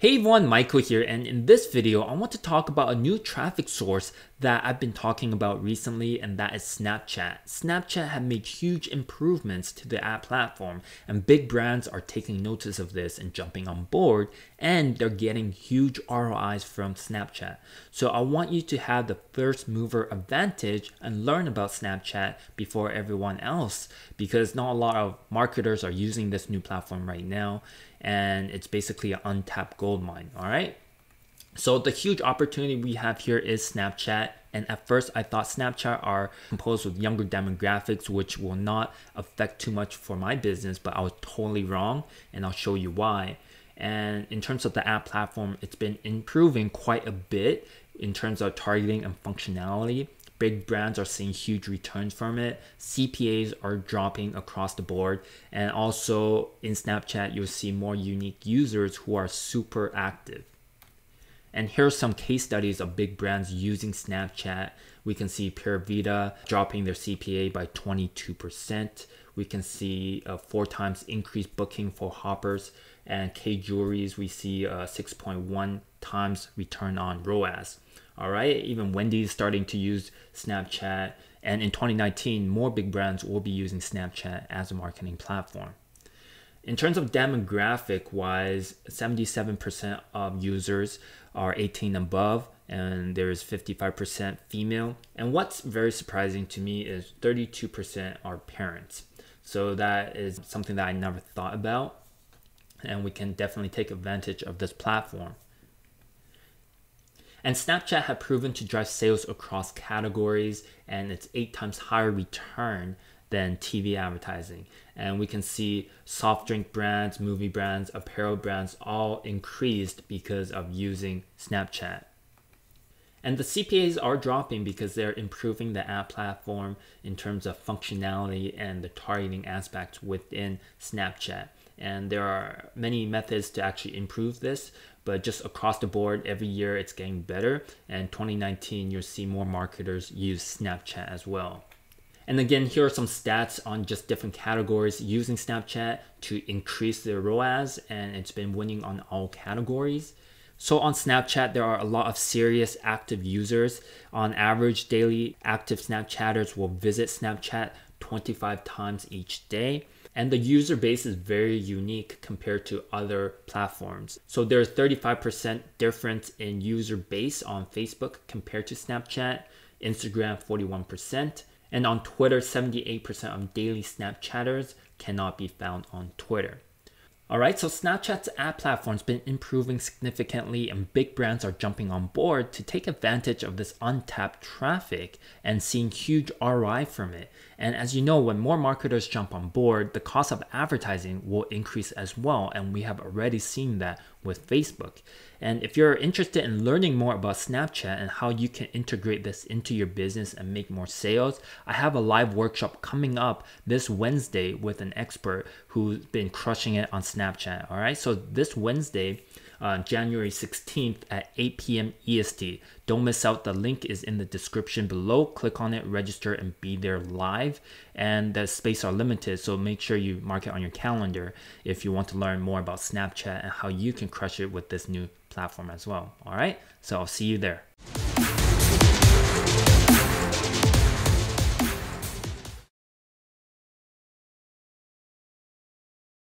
Hey everyone, Michael here, and in this video I want to talk about a new traffic source that I've been talking about recently, and that is Snapchat. Snapchat have made huge improvements to the app platform, and big brands are taking notice of this and jumping on board, and they're getting huge ROIs from Snapchat. So I want you to have the first mover advantage and learn about Snapchat before everyone else, because not a lot of marketers are using this new platform right now, and it's basically an untapped gold mine. All right, so the huge opportunity we have here is Snapchat, and at first I thought Snapchat are composed with younger demographics, which will not affect too much for my business, but I was totally wrong, and I'll show you why. And in terms of the app platform, it's been improving quite a bit in terms of targeting and functionality. Big brands are seeing huge returns from it. CPAs are dropping across the board. And also in Snapchat, you'll see more unique users who are super active. And here's some case studies of big brands using Snapchat. We can see Pure Vita dropping their CPA by 22%. We can see a 4 times increased booking for Hoppers. And K Jewelries, we see a 6.1 times return on ROAS. All right, even Wendy's is starting to use Snapchat. And in 2019, more big brands will be using Snapchat as a marketing platform. In terms of demographic wise, 77% of users are 18 and above, and there's 55% female. And what's very surprising to me is 32% are parents. So that is something that I never thought about, and we can definitely take advantage of this platform. And Snapchat had proven to drive sales across categories, and it's 8 times higher return than TV advertising. And we can see soft drink brands, movie brands, apparel brands all increased because of using Snapchat. And the CPAs are dropping because they're improving the app platform in terms of functionality and the targeting aspects within Snapchat. And there are many methods to actually improve this, but just across the board, every year it's getting better. And 2019, you'll see more marketers use Snapchat as well. And again, here are some stats on just different categories using Snapchat to increase their ROAS, and it's been winning on all categories. So on Snapchat, there are a lot of serious active users. On average, daily active Snapchatters will visit Snapchat 25 times each day. And the user base is very unique compared to other platforms. So there's 35% difference in user base on Facebook compared to Snapchat, Instagram 41%, and on Twitter 78% of daily Snapchatters cannot be found on Twitter. Alright, so Snapchat's app platform's been improving significantly, and big brands are jumping on board to take advantage of this untapped traffic and seeing huge ROI from it. And as you know, when more marketers jump on board, the cost of advertising will increase as well, and we have already seen that with Facebook. And if you're interested in learning more about Snapchat and how you can integrate this into your business and make more sales, I have a live workshop coming up this Wednesday with an expert who's been crushing it on Snapchat. All right, so this Wednesday, January 16th at 8 p.m. EST. Don't miss out. The link is in the description below. Click on it, register, and be there live. And the space are limited, so make sure you mark it on your calendar if you want to learn more about Snapchat and how you can crush it with this new platform as well. All right, so I'll see you there.